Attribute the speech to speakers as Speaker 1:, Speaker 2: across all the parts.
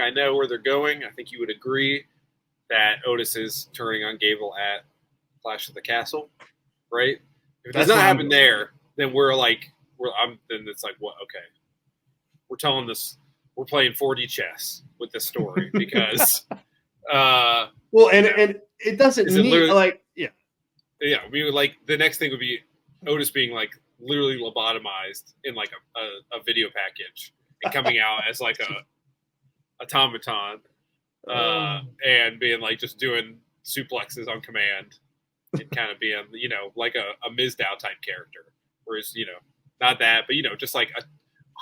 Speaker 1: I know where they're going. I think you would agree that Otis is turning on Gable at Clash of the Castle, right? If it does not happen there, then then it's like, what? Okay, we're telling this, we're playing 4D chess with this story because,
Speaker 2: and it doesn't need
Speaker 1: yeah. I mean, like the next thing would be Otis being like literally lobotomized in like a video package and coming out as like a automaton, and being like just doing suplexes on command and kind of being, like a Mizdow type character. Whereas, not that, but just like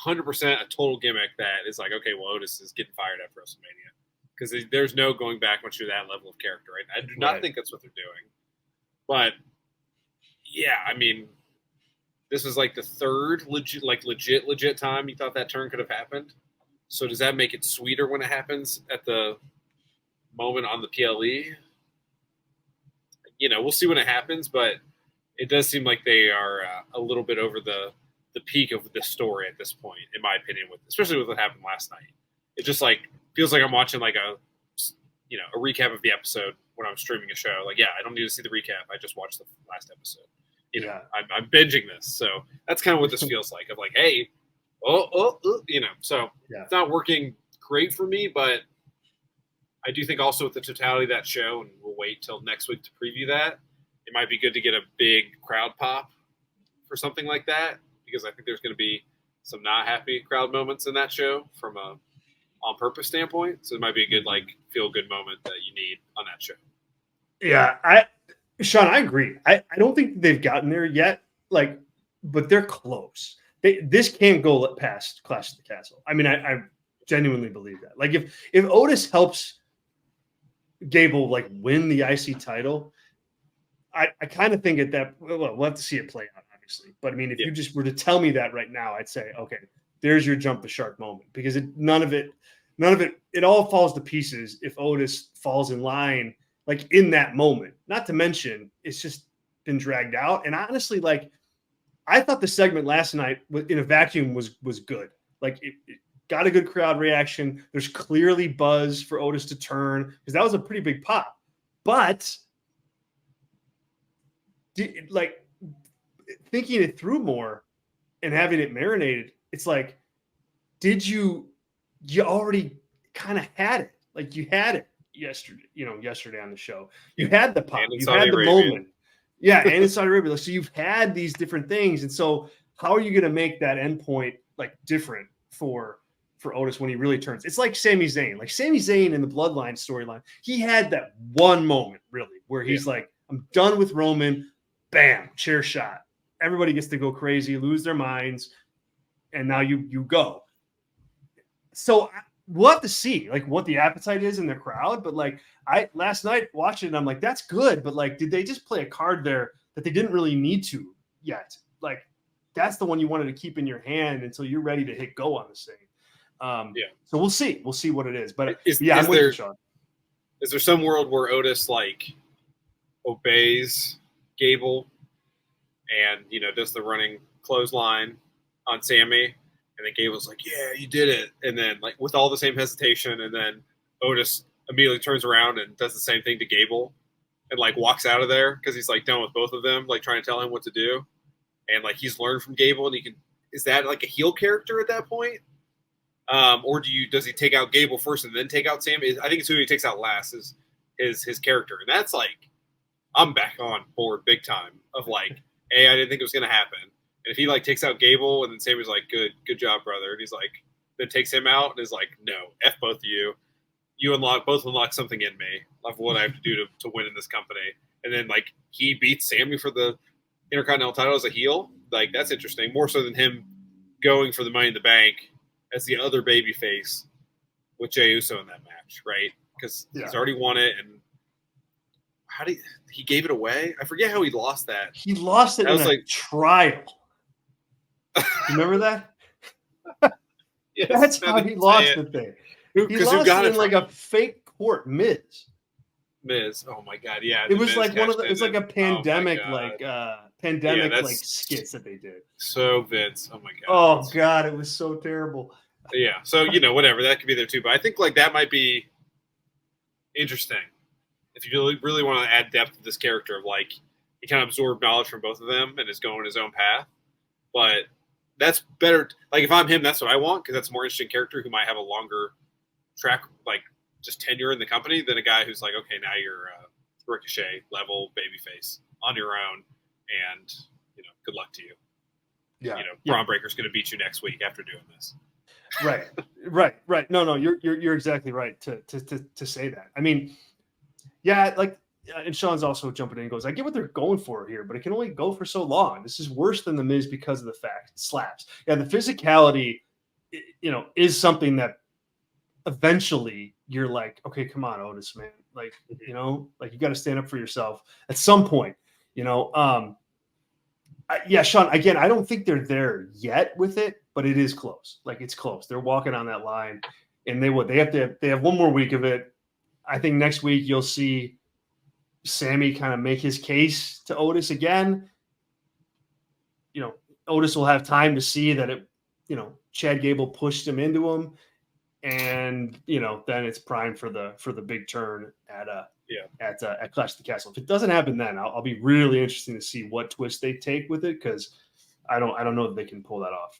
Speaker 1: 100% a total gimmick that is like, okay, well, Otis is getting fired after WrestleMania because there's no going back much to that level of character. Right? I do not think that's what they're doing. But yeah, I mean, this is like the third legit time you thought that turn could have happened. So does that make it sweeter when it happens at the moment on the PLE? We'll see when it happens, but it does seem like they are a little bit over the peak of the story at this point, in my opinion, especially with what happened last night. It just like feels like I'm watching like a recap of the episode when I'm streaming a show. Like, yeah, I don't need to see the recap. I just watched the last episode. I'm binging this. So that's kind of what this feels like. Of like, hey, so it's not working great for me, but I do think also with the totality of that show, and we'll wait till next week to preview that, it might be good to get a big crowd pop for something like that, because I think there's going to be some not happy crowd moments in that show from a on purpose standpoint. So it might be a good, like, feel good moment that you need on that show.
Speaker 2: Yeah. Sean, I agree. I don't think they've gotten there yet, but they're close. This can't go past Clash of the Castle. I mean, I genuinely believe that. Like, if Otis helps Gable win the IC title, I kind of think we'll have to see it play out, obviously. But I mean, if you just were to tell me that right now, I'd say, okay, there's your jump the shark moment, because none of it all falls to pieces if Otis falls in line in that moment. Not to mention, it's just been dragged out. And honestly, I thought the segment last night in a vacuum was good. It got a good crowd reaction. There's clearly buzz for Otis to turn, because that was a pretty big pop. But thinking it through more and having it marinated, it's like, you already kind of had it. You had it yesterday on the show. You had the pop. You had the moment. Yeah, and in Saudi Arabia. So you've had these different things. And so how are you going to make that endpoint different for Otis when he really turns? It's like Sami Zayn. Sami Zayn in the Bloodline storyline, he had that one moment really where he's like, I'm done with Roman. Bam, chair shot. Everybody gets to go crazy, lose their minds, and now you go. So we'll have to see what the appetite is in the crowd. But I last night watching it, I'm like, that's good. But did they just play a card there that they didn't really need to yet? That's the one you wanted to keep in your hand until you're ready to hit go on this thing. So we'll see. We'll see what it is. But I'm with you, Sean.
Speaker 1: Is there some world where Otis obeys Gable and does the running clothesline on Sammy, and then Gable's like, yeah, you did it, and then with all the same hesitation, and then Otis immediately turns around and does the same thing to Gable and walks out of there because he's done with both of them, trying to tell him what to do, and he's learned from Gable, and is that a heel character at that point? Or does he take out Gable first and then take out Sammy? I think it's who he takes out last is his character, and that's I'm back on board big time of hey, I didn't think it was going to happen. And if he takes out Gable and then Sammy's good job, brother. And he's then takes him out and is no, F both of you. You both unlock something in me of what I have to do to win in this company. And then he beats Sammy for the Intercontinental title as a heel. That's interesting. More so than him going for the Money in the Bank as the other baby face with Jey Uso in that match, right? Because he's already won it, and he gave it away? I forget how he lost that.
Speaker 2: He lost it in a trial. You remember that? Yes, that's how he lost the thing. He lost it in a fake court, Miz.
Speaker 1: Oh my god, yeah.
Speaker 2: It was one of the. It's a pandemic, skits that they did.
Speaker 1: So Vince, oh my god.
Speaker 2: Oh god, it was so terrible.
Speaker 1: Yeah. So, whatever. That could be there too. But I think like that might be interesting. If you really want to add depth to this character of like he kind of absorbed knowledge from both of them and is going his own path. But that's better. Like if I'm him, that's what I want because that's a more interesting character who might have a longer track, like just tenure in the company than a guy who's like, okay, now you're Ricochet level babyface on your own, and good luck to you.
Speaker 2: Yeah,
Speaker 1: Braun Breaker's going to beat you next week after doing this.
Speaker 2: Right. No, you're exactly right to say that. I mean, yeah, like, and Sean's also jumping in and goes, I get what they're going for here, but it can only go for so long. This is worse than the Miz because of the fact slaps. Yeah, the physicality, is something that eventually you're like, okay, come on, Otis, man. Like, like you got to stand up for yourself at some point, yeah, Sean, again, I don't think they're there yet with it, but it is close. Like it's close. They're walking on that line and they have one more week of it. I think next week you'll see Sammy kind of make his case to Otis again. Otis will have time to see that Chad Gable pushed him into him. And then it's prime for the big turn at Clash of the Castle. If it doesn't happen, then I'll be really interested to see what twist they take with it because I don't know that they can pull that off.